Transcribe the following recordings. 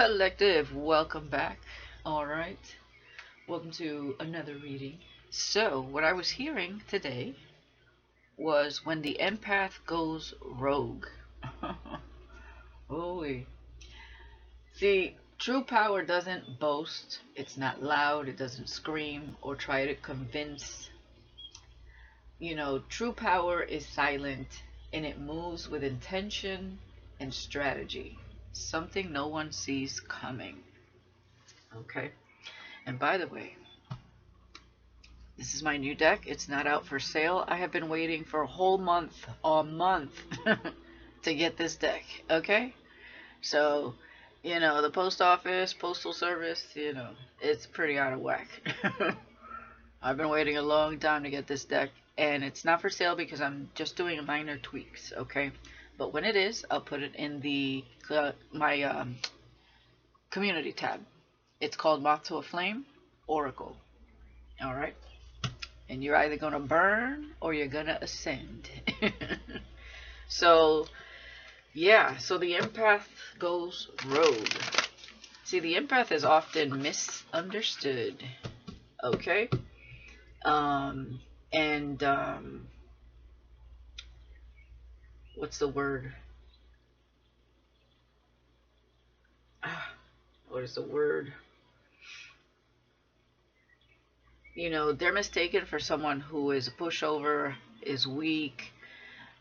Collective, welcome back. All right, welcome to another reading. So, what I was hearing today was when the empath goes rogue. Holy. See, true power doesn't boast, it's not loud, it doesn't scream or try to convince. True power is silent and it moves with intention and strategy, something no one sees coming. Okay. And by the way, this is my new deck. It's not out for sale. I have been waiting for a month, to get this deck. Okay? So, the post office, postal service, it's pretty out of whack. I've been waiting a long time to get this deck, and it's not for sale because I'm just doing minor tweaks. Okay? But when it is, I'll put it in my community tab. It's called Moth to a Flame Oracle. All right? And you're either going to burn or you're going to ascend. So, yeah. So the empath goes rogue. See, the empath is often misunderstood. Okay? What's the word? What is the word? They're mistaken for someone who is a pushover, is weak,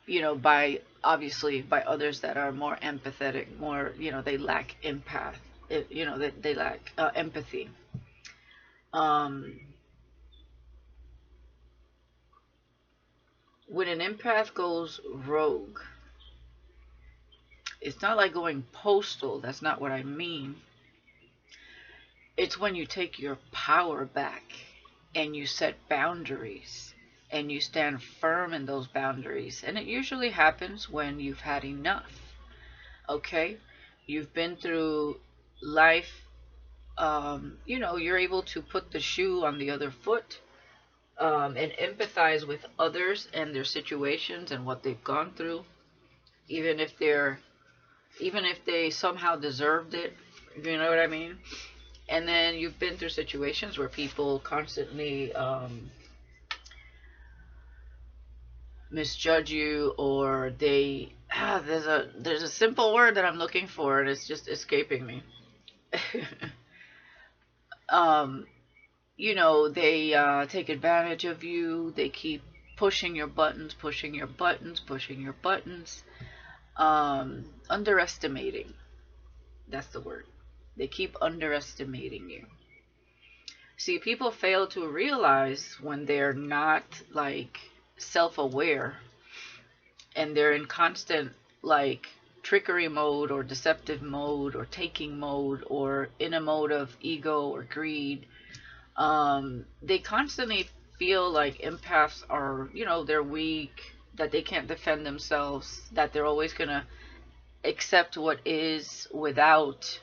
by others that are more empathetic, more, they lack empath, they lack empathy. When an empath goes rogue, it's not like going postal. That's not what I mean. It's when you take your power back and you set boundaries and you stand firm in those boundaries. And it usually happens when you've had enough. Okay? You've been through life. You're able to put the shoe on the other foot, and empathize with others and their situations and what they've gone through, even if they somehow deserved it. You know what I mean? And then you've been through situations where people constantly misjudge you, or there's a simple word that I'm looking for and it's just escaping me. They take advantage of you. They keep pushing your buttons. Underestimating. That's the word. They keep underestimating you. See, people fail to realize when they're not self-aware and they're in constant trickery mode or deceptive mode or taking mode or in a mode of ego or greed. They constantly feel like empaths are, they're weak, that they can't defend themselves, that they're always going to accept what is without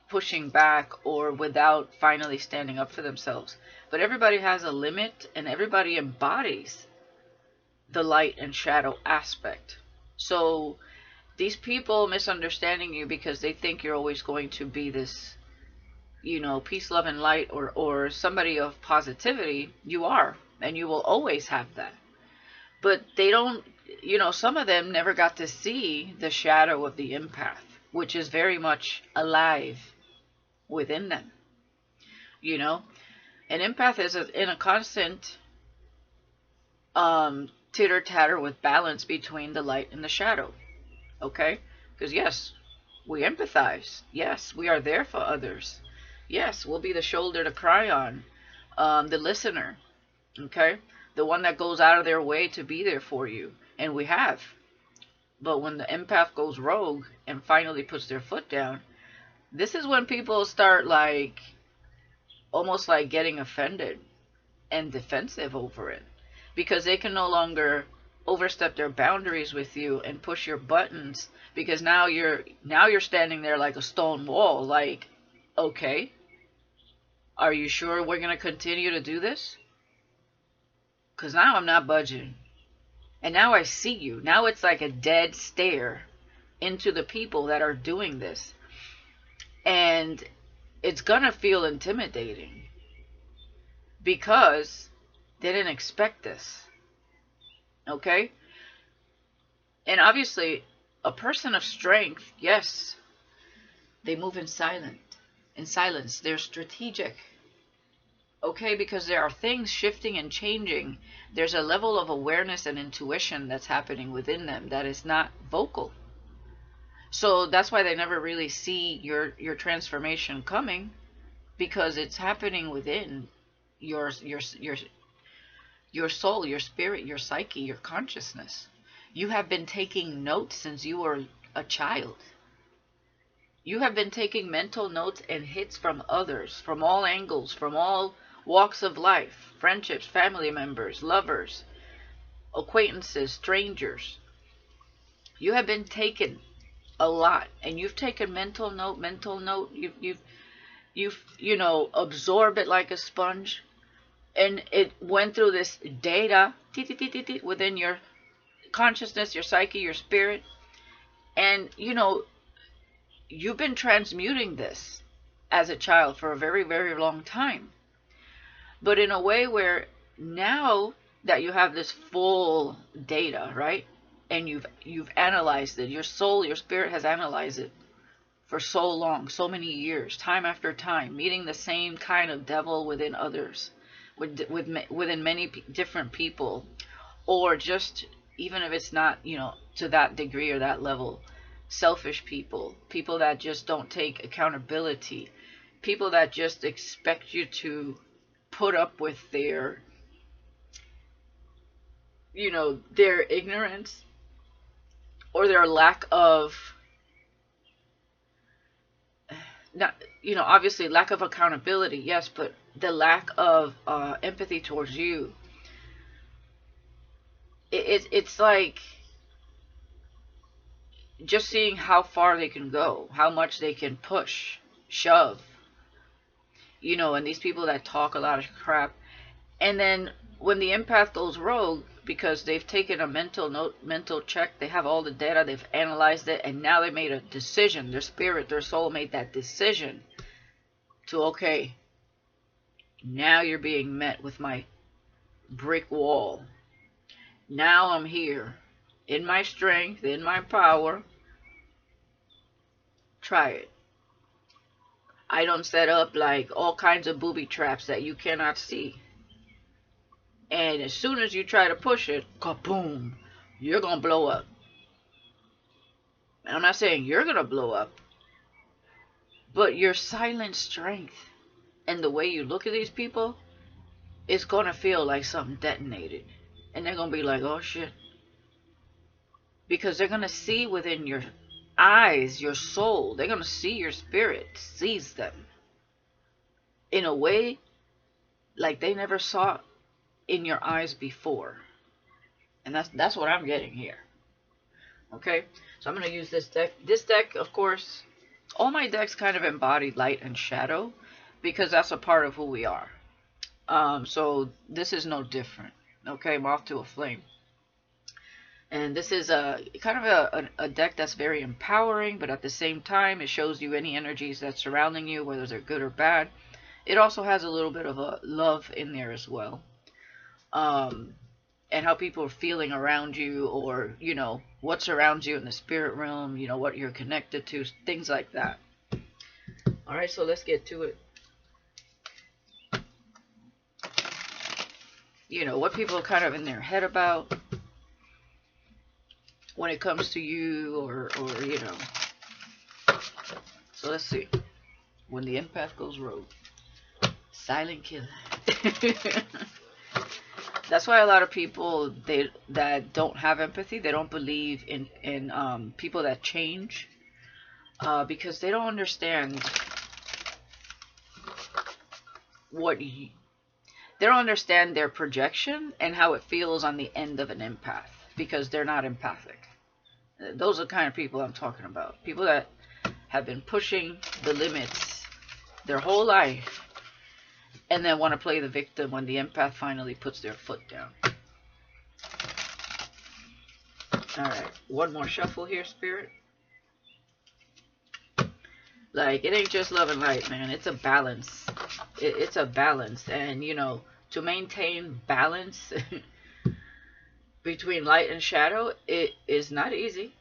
pushing back or without finally standing up for themselves. But everybody has a limit, and everybody embodies the light and shadow aspect. So these people misunderstanding you because they think you're always going to be this, peace, love, and light, or somebody of positivity. You are, and you will always have that. But they don't, some of them never got to see the shadow of the empath, which is very much alive within them. An empath is in a constant titter-tatter with balance between the light and the shadow. Okay? Because yes, we empathize. Yes, we are there for others. Yes, we'll be the shoulder to cry on, the listener. Okay? The one that goes out of their way to be there for you. And we have. But when the empath goes rogue and finally puts their foot down, this is when people start almost getting offended and defensive over it, because they can no longer overstep their boundaries with you and push your buttons, because now you're standing there like a stone wall, okay, are you sure we're going to continue to do this? Because now I'm not budging. And now I see you. Now it's like a dead stare into the people that are doing this. And it's gonna feel intimidating because they didn't expect this. Okay? And obviously, a person of strength, yes, they move in silence. They're strategic. Okay, because there are things shifting and changing. There's a level of awareness and intuition that's happening within them that is not vocal. So that's why they never really see your transformation coming, because it's happening within your soul, your spirit, your psyche, your consciousness. You have been taking notes since you were a child. You have been taking mental notes and hits from others, from all angles, from all walks of life, friendships, family members, lovers, acquaintances, strangers. You have been taken a lot, and you've taken mental note. You've absorbed it like a sponge, and it went through this data within your consciousness, your psyche, your spirit, and you've been transmuting this as a child for a very, very long time. But in a way where now that you have this full data, right? And you've analyzed it, your soul, your spirit has analyzed it for so long, so many years, time after time, meeting the same kind of devil within others, within many different people, or just, even if it's not, to that degree or that level, selfish people, people that just don't take accountability, people that just expect you to put up with their ignorance, or their lack of, not, obviously lack of accountability, yes, but the lack of empathy towards you. It's like just seeing how far they can go, how much they can push, shove, and these people that talk a lot of crap. And then when the empath goes rogue, because they've taken a mental check, they have all the data, they've analyzed it, and now they made a decision. Their spirit, their soul made that decision to, okay, now you're being met with my brick wall. Now I'm here in my strength, in my power. Try it. I don't set up like all kinds of booby traps that you cannot see. And as soon as you try to push it, kaboom, you're going to blow up. And I'm not saying you're going to blow up, but your silent strength and the way you look at these people is going to feel like something detonated. And they're going to be like, oh shit. Because they're going to see within your eyes, your soul. They're going to see your spirit, sees them in a way like they never saw in your eyes before. And that's what I'm getting here. Okay, so I'm going to use this deck. This deck, of course, all my decks kind of embody light and shadow, because that's a part of who we are. So this is no different. Okay, Moth to a Flame. And this is a kind of a deck that's very empowering, but at the same time, it shows you any energies that's surrounding you, whether they're good or bad. It also has a little bit of a love in there as well. And how people are feeling around you, or, what's around you in the spirit realm, what you're connected to, things like that. All right, so let's get to it. What people are kind of in their head about when it comes to you, or So let's see. When the empath goes rogue. Silent killer. That's why a lot of people that don't have empathy, they don't believe in people that change, because they don't understand they don't understand their projection and how it feels on the end of an empath, because they're not empathic. Those are the kind of people I'm talking about. People that have been pushing the limits their whole life, and then want to play the victim when the empath finally puts their foot down. Alright, one more shuffle here, Spirit. Like, it ain't just love and light, man. It's a balance. It's a balance. And, you know, to maintain balance between light and shadow, it is not easy.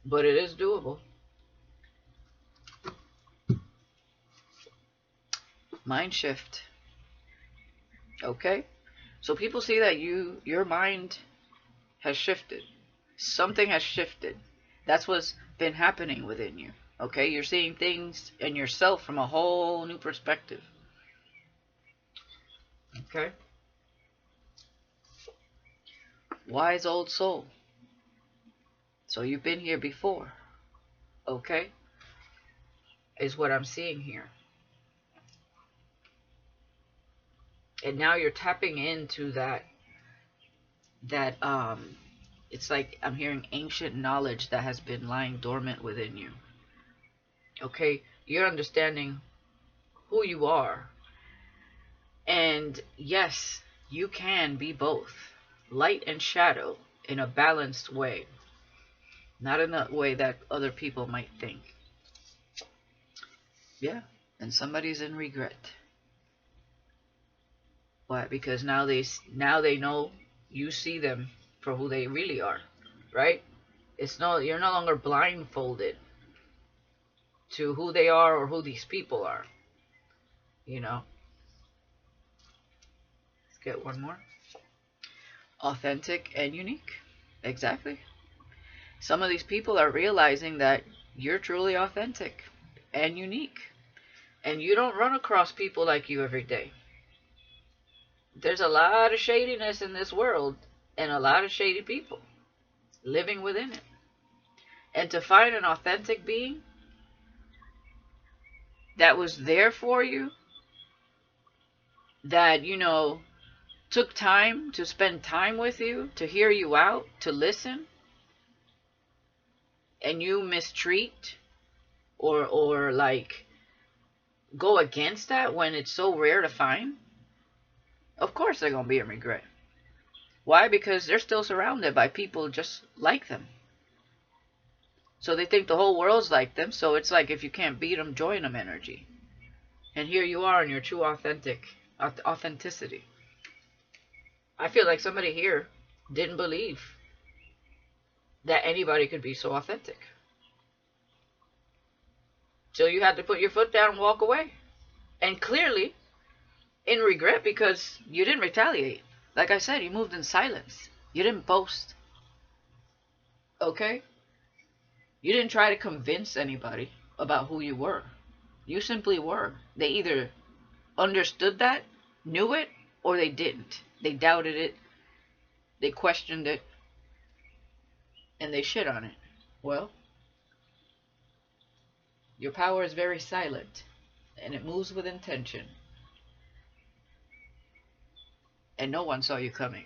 But it is doable. Mind shift. Okay? So people see that your mind has shifted. Something has shifted. That's what's been happening within you. Okay? You're seeing things and yourself from a whole new perspective. Okay? Wise old soul. So you've been here before. Okay? Is what I'm seeing here. And now you're tapping into that it's like I'm hearing ancient knowledge that has been lying dormant within you. Okay? You're understanding who you are. And yes, you can be both, light and shadow, in a balanced way. Not in a way that other people might think. Yeah, and somebody's in regret. Why? Because now they know you see them for who they really are, right? You're no longer blindfolded to who they are or who these people are. You know. Let's get one more. Authentic and unique. Exactly. Some of these people are realizing that you're truly authentic and unique. And you don't run across people like you every day. There's a lot of shadiness in this world and a lot of shady people living within it. And to find an authentic being that was there for you, that, you know, took time to spend time with you, to hear you out, to listen, and you mistreat or like go against that when it's so rare to find, of course they're going to be in regret. Why? Because they're still surrounded by people just like them. So they think the whole world's like them. So it's like, if you can't beat them, join them energy. And here you are in your true authenticity. I feel like somebody here didn't believe that anybody could be so authentic. So you had to put your foot down and walk away. And clearly in regret, because you didn't retaliate. Like I said, you moved in silence. You didn't boast. Okay? You didn't try to convince anybody about who you were. You simply were. They either understood that, knew it, or they didn't. They doubted it. They questioned it. And they shit on it. Well, your power is very silent. And it moves with intention. And no one saw you coming.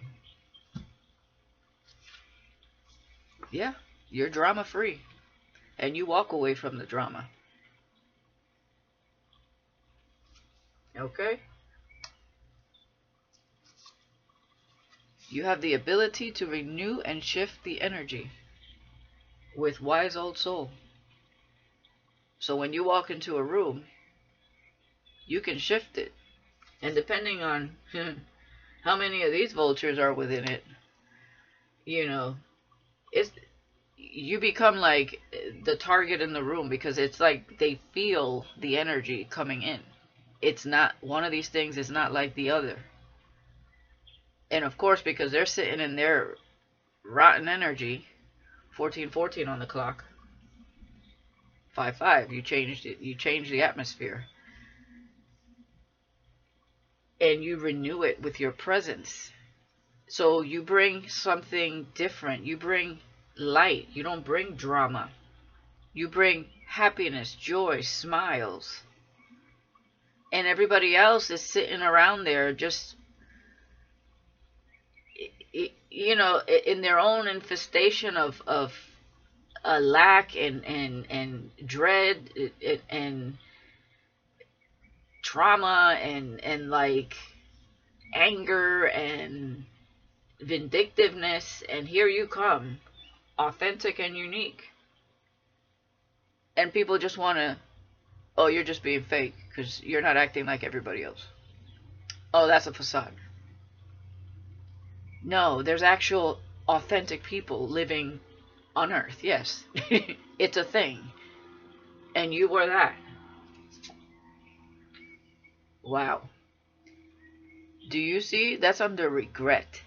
Yeah, you're drama free. And you walk away from the drama. Okay? You have the ability to renew and shift the energy with wise old soul. So when you walk into a room, you can shift it. And depending on how many of these vultures are within it, you know, you become like the target in the room, because it's like they feel the energy coming in. It's not, one of these things is not like the other. And of course, because they're sitting in their rotten energy, 1414 on the clock, 5-5, you changed it. You changed the atmosphere. And you renew it with your presence. So you bring something different. You bring light. You don't bring drama. You bring happiness, joy, smiles. And everybody else is sitting around there just, you know, in their own infestation of lack and dread and trauma and like anger and vindictiveness. And here you come, authentic and unique. And people just want to, oh, you're just being fake because you're not acting like everybody else. Oh, that's a facade. No, there's actual authentic people living on Earth. Yes. It's a thing. And you were that. Wow. Do you see? That's under regret.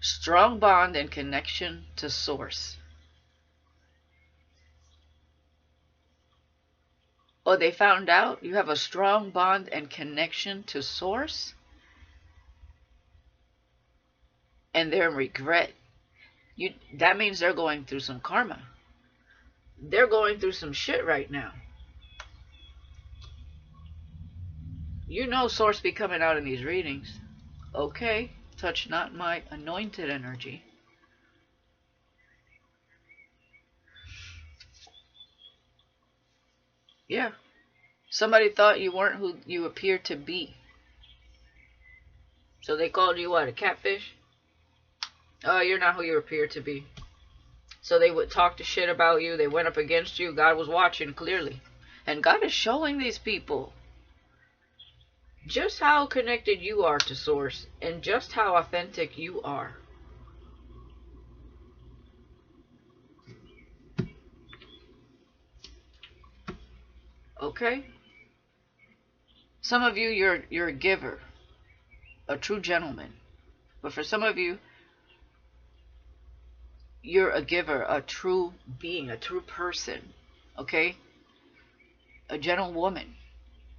Strong bond and connection to source. Oh, they found out you have a strong bond and connection to source? And they're in regret. That means they're going through some karma. They're going through some shit right now. You know source be coming out in these readings. Okay, touch not my anointed energy. Yeah. Somebody thought you weren't who you appear to be. So they called you what, a catfish? Oh, you're not who you appear to be. So they would talk to shit about you. They went up against you. God was watching clearly. And God is showing these people just how connected you are to source and just how authentic you are. Okay? Some of you, you're a giver, a true gentleman. But for some of you, you're a giver, a true being, a true person. Okay? A gentlewoman.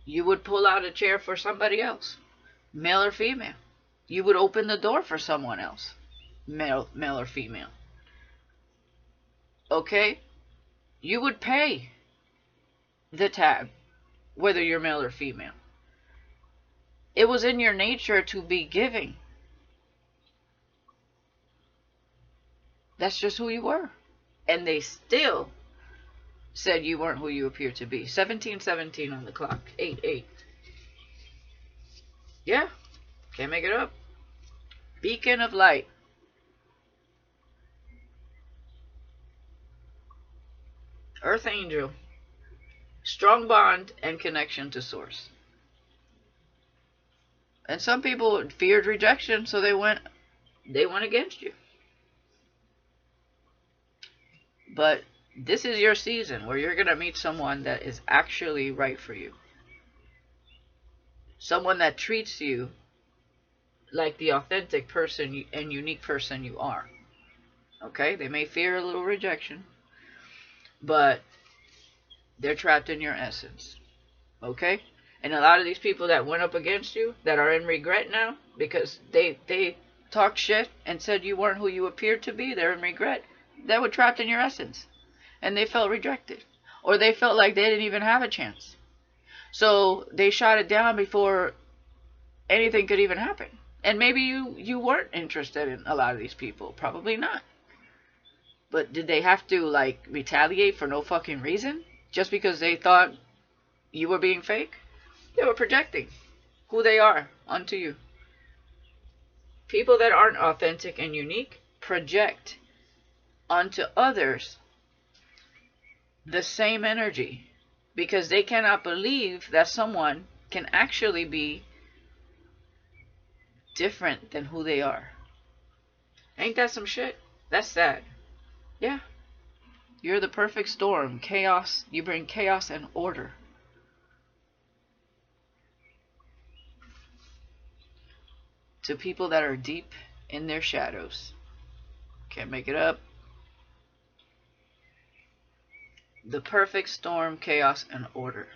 You would pull out a chair for somebody else, male or female. You would open the door for someone else, male or female. Okay? You would pay the tab, whether you're male or female. It was in your nature to be giving. That's just who you were. And they still said you weren't who you appear to be. 1717 on the clock. 88. Yeah. Can't make it up. Beacon of light. Earth angel. Strong bond and connection to source. And some people feared rejection, so they went against you. But this is your season where you're going to meet someone that is actually right for you. Someone that treats you like the authentic person and unique person you are. Okay? They may fear a little rejection, but they're trapped in your essence. Okay? And a lot of these people that went up against you, that are in regret now, because they talked shit and said you weren't who you appeared to be, they're in regret. They were trapped in your essence. And they felt rejected. Or they felt like they didn't even have a chance. So they shot it down before anything could even happen. And maybe you weren't interested in a lot of these people. Probably not. But did they have to, like, retaliate for no fucking reason? Just because they thought you were being fake? They were projecting who they are onto you. People that aren't authentic and unique project onto others the same energy, because they cannot believe that someone can actually be different than who they are. Ain't that some shit? That's sad. Yeah. You're the perfect storm. Chaos. You bring chaos and order. To people that are deep in their shadows. Can't make it up. The perfect storm, chaos, and order.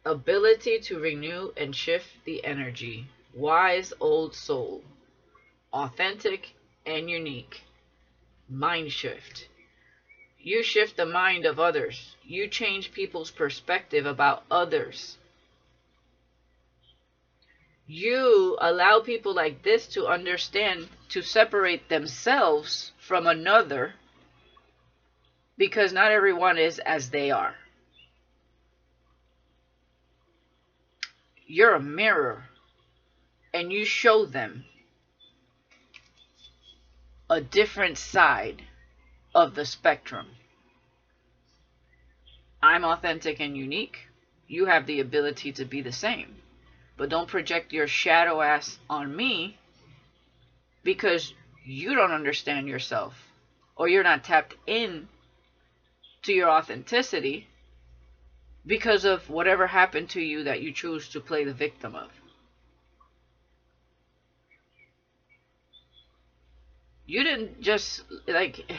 Ability to renew and shift the energy. Wise old soul. Authentic and unique. Mind shift. You shift the mind of others. You change people's perspective about others. You allow people like this to understand, to separate themselves from another, because not everyone is as they are. You're a mirror, and you show them a different side of the spectrum. I'm authentic and unique. You have the ability to be the same. But don't project your shadow ass on me because you don't understand yourself or you're not tapped in to your authenticity because of whatever happened to you that you choose to play the victim of. You didn't just, like,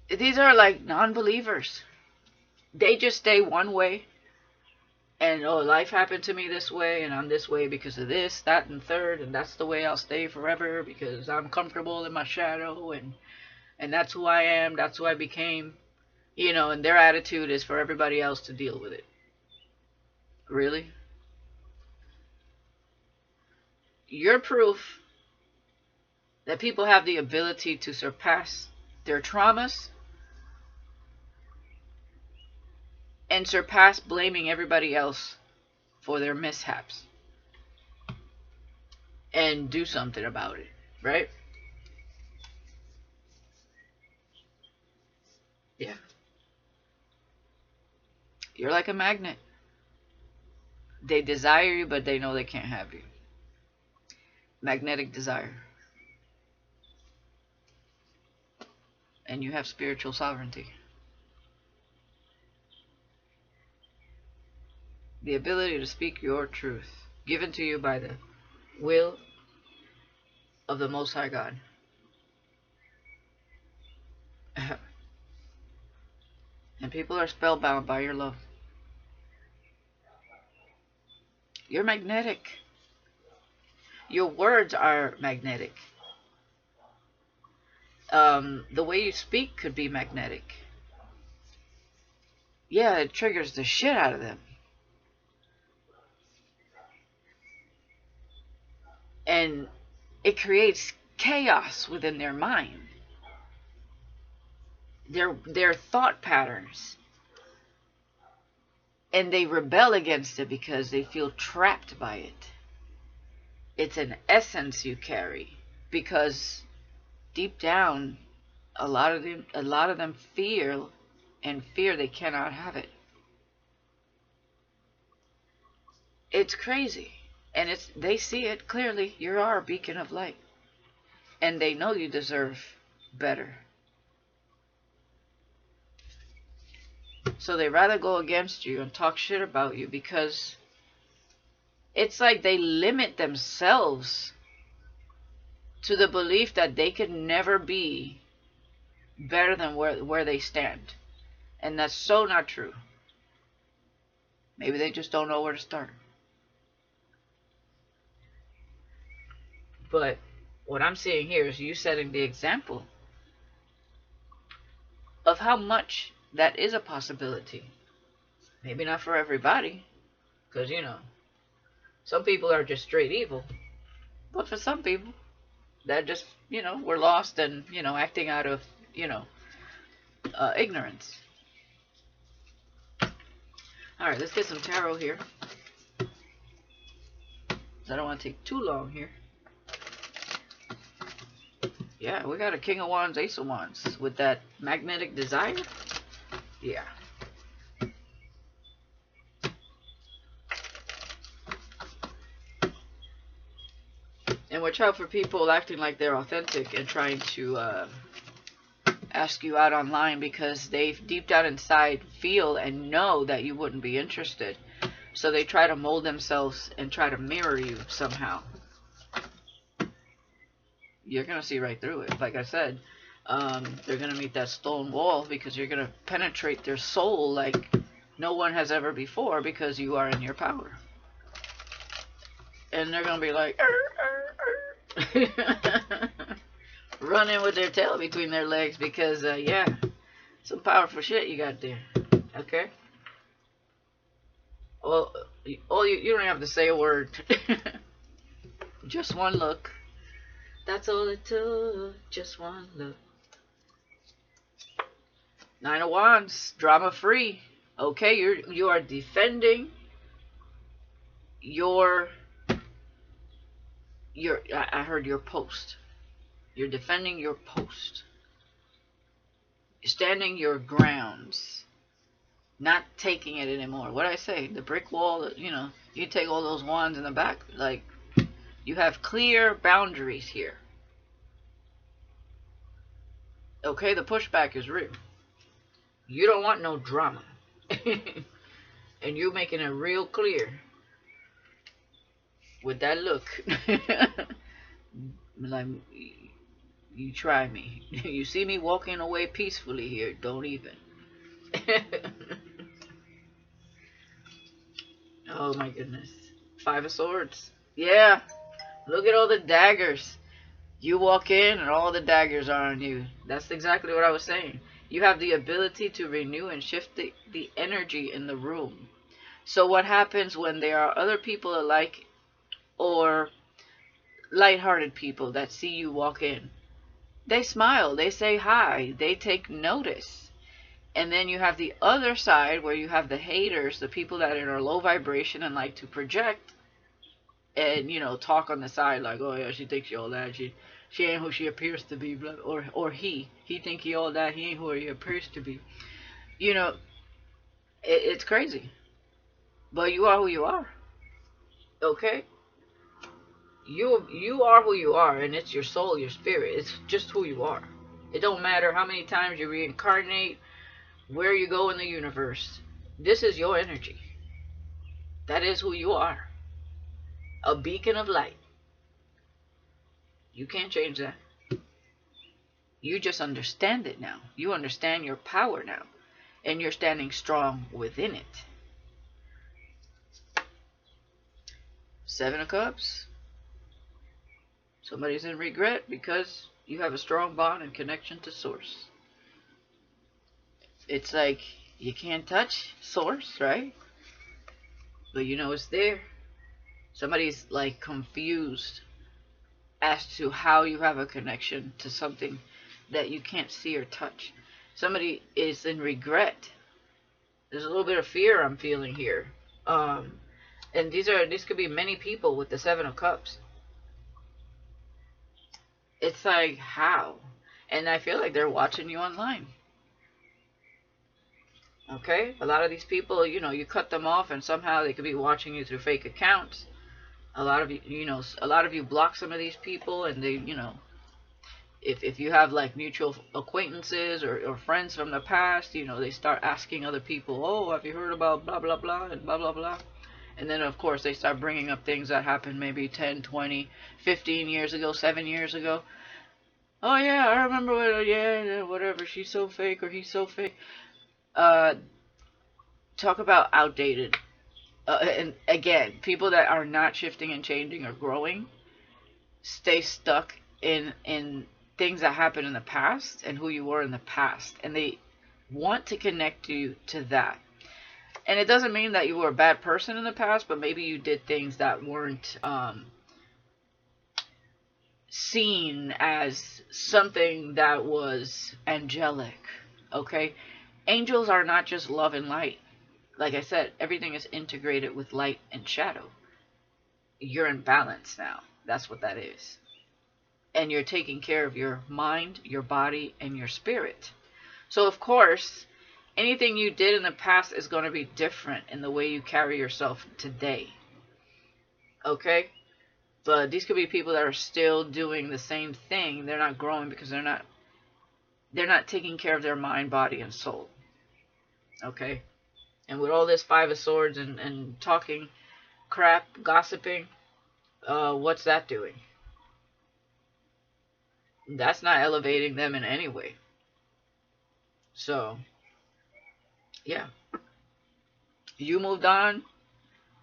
these are like non-believers. They just stay one way, and oh, life happened to me this way, and I'm this way because of this, that, and third, and that's the way I'll stay forever because I'm comfortable in my shadow, and that's who I am, that's who I became, and their attitude is for everybody else to deal with it. Really? You're proof that people have the ability to surpass their traumas and surpass blaming everybody else for their mishaps and do something about it, right? Yeah. You're like a magnet. They desire you, but they know they can't have you. Magnetic desire. And you have spiritual sovereignty. The ability to speak your truth, given to you by the will of the Most High God. And people are spellbound by your love. You're magnetic. Your words are magnetic. The way you speak could be magnetic. Yeah, it triggers the shit out of them. And it creates chaos within their mind. Their thought patterns. And they rebel against it because they feel trapped by it. It's an essence you carry because deep down a lot of them feel and fear they cannot have it. It's crazy. And they see it clearly. You are a beacon of light. And they know you deserve better. So they rather go against you and talk shit about you because it's like they limit themselves to the belief that they could never be better than where they stand. And that's so not true. Maybe they just don't know where to start. But what I'm seeing here is you setting the example of how much that is a possibility. Maybe not for everybody, because, some people are just straight evil. But for some people, that just, were lost and, acting out of, ignorance. Alright, let's get some tarot here. I don't want to take too long here. Yeah, we got a King of Wands, Ace of Wands with that magnetic desire. Yeah. And watch out for people acting like they're authentic and trying to ask you out online because they deep down inside feel and know that you wouldn't be interested. So they try to mold themselves and try to mirror you somehow. You're going to see right through it. Like I said, they're going to meet that stone wall because you're going to penetrate their soul like no one has ever before because you are in your power. And they're going to be like, running with their tail between their legs because, yeah, some powerful shit you got there. Okay? Well, you don't have to say a word. Just one look. That's all it took. Just one look. Nine of Wands, drama free. Okay, you are defending your I heard your post. You're defending your post. standing your grounds, not taking it anymore. What I say, the brick wall, you take all those wands in the back, like, you have clear boundaries here. Okay, the pushback is real. You don't want no drama. And you're making it real clear with that look. Like, you try me. You see me walking away peacefully here. Don't even. Oh my goodness. Five of Swords. Yeah. Look at all the daggers. You walk in and all the daggers are on you. That's exactly what I was saying. You have the ability to renew and shift the energy in the room. So what happens when there are other people alike, or lighthearted people that see you walk in? They smile, they say hi, they take notice. And then you have the other side where you have the haters, the people that are low vibration and like to project and, talk on the side like, oh yeah, she thinks she all that, she ain't who she appears to be, blah, or he think he all that, he ain't who he appears to be. It's crazy. But you are who you are. Okay? You are who you are, and it's your soul, your spirit. It's just who you are. It don't matter how many times you reincarnate, where you go in the universe. This is your energy. That is who you are. A beacon of light. You can't change that. You just understand it now. You understand your power now. And you're standing strong within it. Seven of Cups. Somebody's in regret because you have a strong bond and connection to Source. It's like you can't touch Source, right? But you know it's there. Somebody's like confused as to how you have a connection to something that you can't see or touch. Somebody is in regret. There's a little bit of fear I'm feeling here. And these could be many people with the Seven of Cups. It's like, how? And I feel like they're watching you online. Okay? A lot of these people, you cut them off and somehow they could be watching you through fake accounts. A lot of you block some of these people, and they, if you have like mutual acquaintances or friends from the past, they start asking other people, oh, have you heard about blah, blah, blah, and blah, blah, blah. And then, of course, they start bringing up things that happened maybe 10, 20, 15 years ago, 7 years ago. Oh, yeah, I remember whatever, she's so fake or he's so fake. Talk about outdated. And again, people that are not shifting and changing or growing stay stuck in things that happened in the past and who you were in the past. And they want to connect you to that. And it doesn't mean that you were a bad person in the past, but maybe you did things that weren't seen as something that was angelic. Okay? Angels are not just love and light. Like I said, everything is integrated with light and shadow. You're in balance now. That's what that is. And you're taking care of your mind, your body, and your spirit. So, of course, anything you did in the past is going to be different in the way you carry yourself today. Okay? But these could be people that are still doing the same thing. They're not growing because they're not taking care of their mind, body, and soul. Okay? And with all this Five of Swords and talking crap, gossiping, what's that doing? That's not elevating them in any way. So, yeah. You moved on.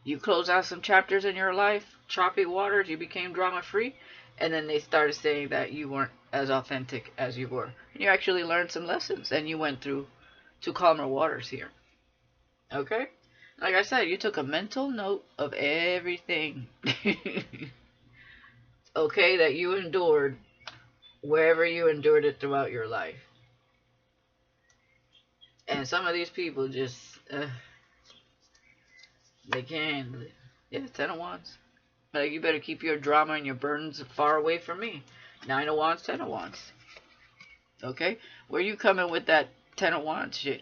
You closed out some chapters in your life. Choppy waters. You became drama-free. And then they started saying that you weren't as authentic as you were. And you actually learned some lessons. And you went through to calmer waters here. Okay? Like I said, you took a mental note of everything. Okay? That you endured wherever you endured it throughout your life. And some of these people just, they can't. Yeah, 10 of Wands. Like, you better keep your drama and your burdens far away from me. 9 of Wands, 10 of Wands. Okay? Where you coming with that 10 of wands shit?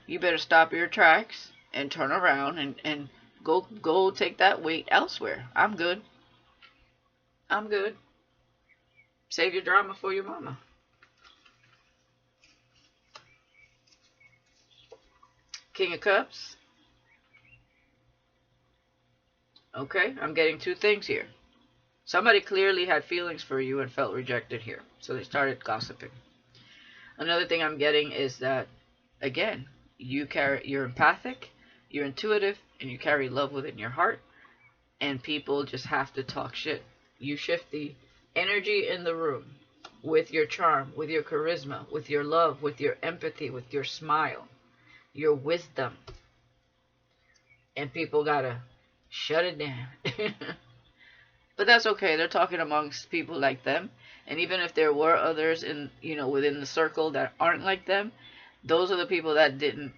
You better stop your tracks and turn around and go take that weight elsewhere. I'm good. I'm good. Save your drama for your mama. King of Cups. Okay, I'm getting two things here. Somebody clearly had feelings for you and felt rejected here, so they started gossiping. Another thing I'm getting is that, again, you're empathic, you're intuitive, and you carry love within your heart, and people just have to talk shit. You shift the energy in the room with your charm, with your charisma, with your love, with your empathy, with your smile, your wisdom, and people gotta shut it down. But that's okay. They're talking amongst people like them. And even if there were others in, within the circle that aren't like them, those are the people that didn't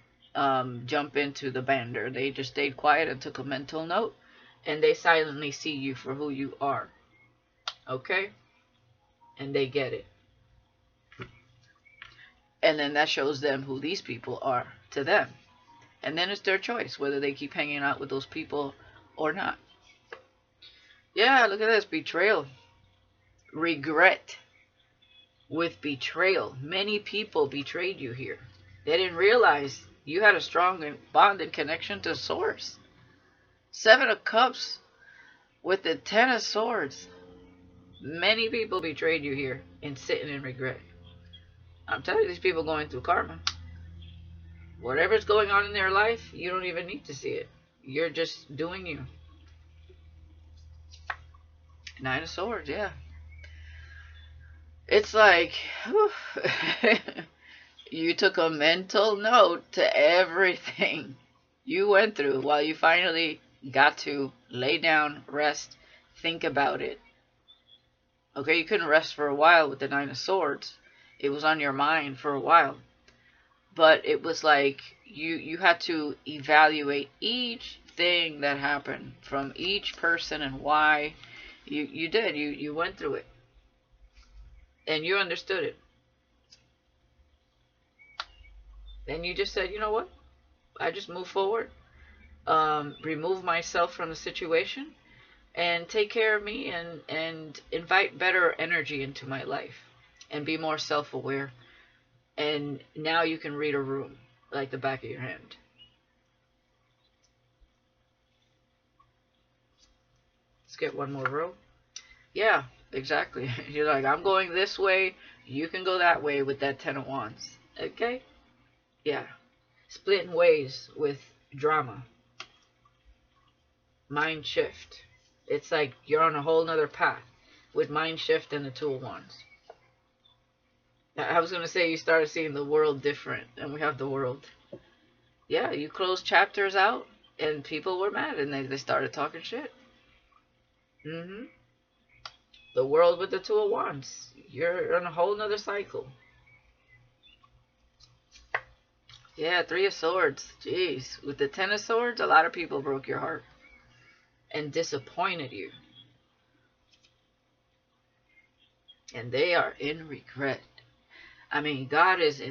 jump into the bander. They just stayed quiet and took a mental note, and they silently see you for who you are. Okay? And they get it. And then that shows them who these people are to them. And then it's their choice whether they keep hanging out with those people or not. Yeah, look at this. Betrayal. Regret with betrayal. Many people betrayed you here. They didn't realize you had a strong bond and connection to Source. 7 of Cups with the 10 of Swords. Many people betrayed you here and sitting in regret. I'm telling you, these people going through karma. Whatever's going on in their life, you don't even need to see it. You're just doing you. 9 of Swords, yeah. It's like, you took a mental note to everything you went through while you finally got to lay down, rest, think about it. Okay, you couldn't rest for a while with the 9 of Swords. It was on your mind for a while. But it was like you had to evaluate each thing that happened from each person and why. You did. You went through it. And you understood it. And you just said, you know what? I just move forward. Remove myself from the situation. And take care of me and invite better energy into my life. And be more self-aware. And now you can read a room like the back of your hand. Let's get one more row. Yeah, exactly. You're like, I'm going this way. You can go that way with that 10 of Wands. Okay? Yeah. Splitting ways with drama. Mind shift. It's like you're on a whole nother path with mind shift and the 2 of Wands. I was going to say you started seeing the world different, and we have the world. Yeah, you closed chapters out, and people were mad, and they started talking shit. The world with the 2 of Wands. You're on a whole nother cycle. Yeah, 3 of Swords. Jeez. With the 10 of Swords, a lot of people broke your heart and disappointed you. And they are in regret. I mean, God is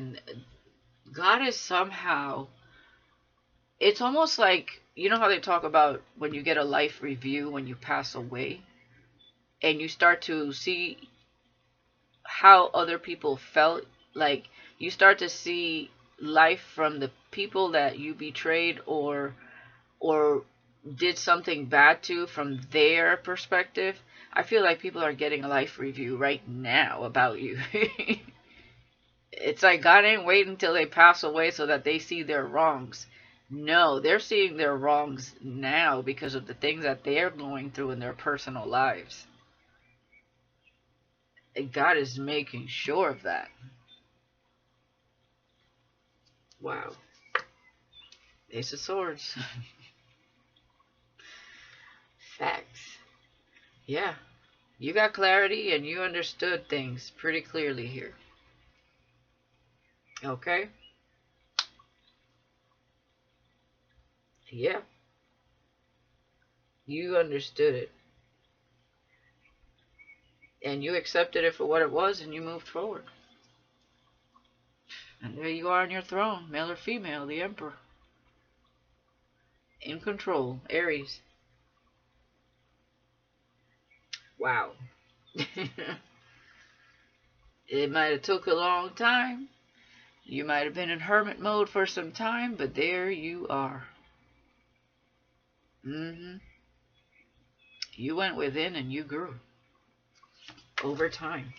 somehow, it's almost like, you know how they talk about when you get a life review when you pass away, and you start to see how other people felt, like you start to see life from the people that you betrayed or did something bad to from their perspective. I feel like people are getting a life review right now about you. It's like God ain't waiting until they pass away so that they see their wrongs. No, they're seeing their wrongs now because of the things that they're going through in their personal lives. And God is making sure of that. Wow. Ace of Swords. Facts. Yeah. You got clarity and you understood things pretty clearly here. Okay? Yeah. You understood it. And you accepted it for what it was and you moved forward. And there you are on your throne, male or female, the Emperor. In control, Aries. Wow. It might have took a long time. You might have been in hermit mode for some time, but there you are. You went within and you grew over time.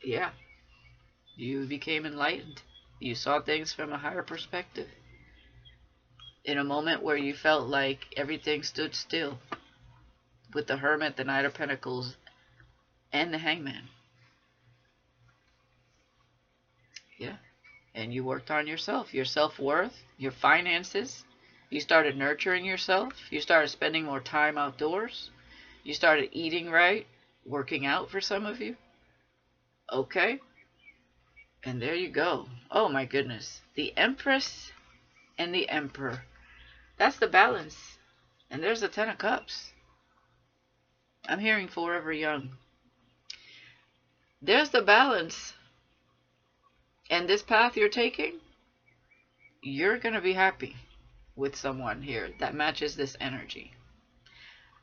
Yeah. You became enlightened. You saw things from a higher perspective. In a moment where you felt like everything stood still, with the Hermit, the Knight of Pentacles, and the Hangman. Yeah. And you worked on yourself, your self-worth, your finances. You started nurturing yourself. You started spending more time outdoors. You started eating right, working out for some of you. Okay. And there you go. Oh my goodness. The Empress and the Emperor. That's the balance. And there's the Ten of Cups. I'm hearing forever young. There's the balance. And this path you're taking, you're going to be happy with someone here that matches this energy.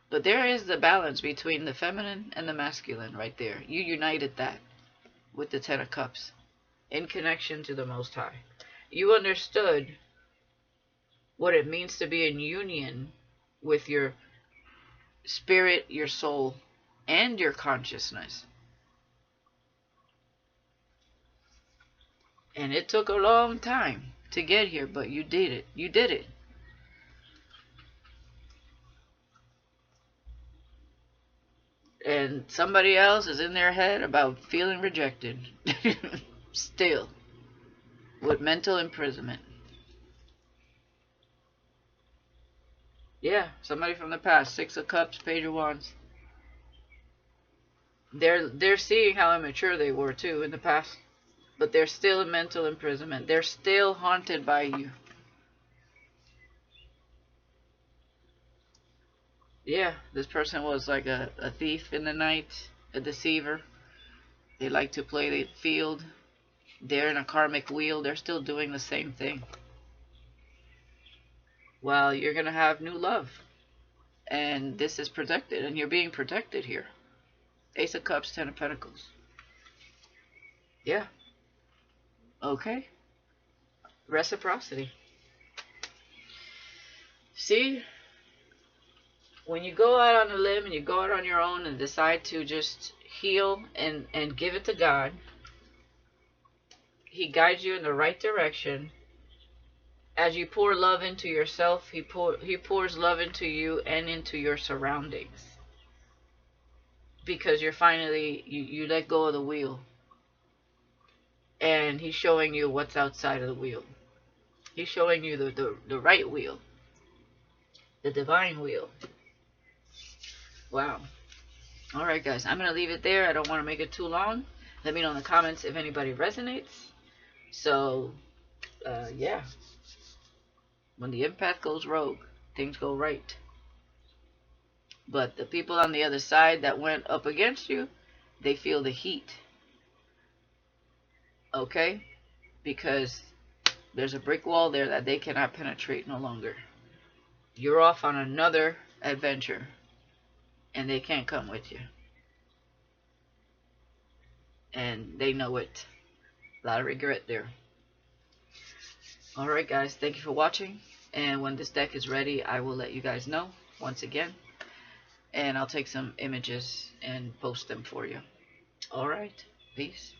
But there is the balance between the feminine and the masculine right there. You united that with the Ten of Cups in connection to the Most High. You understood what it means to be in union with your spirit, your soul, and your consciousness. And it took a long time to get here, but you did it. You did it. And somebody else is in their head about feeling rejected. Still. With mental imprisonment. Yeah, somebody from the past. Six of Cups, Page of Wands. They're seeing how immature they were too in the past. But they're still in mental imprisonment. They're still haunted by you. Yeah, this person was like a thief in the night, a deceiver. They like to play the field. They're in a karmic wheel. They're still doing the same thing. Well, you're going to have new love. And this is protected. And you're being protected here. Ace of Cups, Ten of Pentacles. Yeah. Okay. Reciprocity. See? When you go out on a limb and you go out on your own and decide to just heal and give it to God, He guides you in the right direction. As you pour love into yourself, He pours love into you and into your surroundings. Because you're finally, you let go of the wheel. And He's showing you what's outside of the wheel. He's showing you the right wheel. The divine wheel. Wow. Alright guys, I'm going to leave it there. I don't want to make it too long. Let me know in the comments if anybody resonates. So, yeah. When the empath goes rogue, things go right. But the people on the other side that went up against you, they feel the heat. Okay? Because there's a brick wall there that they cannot penetrate no longer. You're off on another adventure. And they can't come with you. And they know it. A lot of regret there. Alright guys, thank you for watching. And when this deck is ready, I will let you guys know once again. And I'll take some images and post them for you. Alright, peace.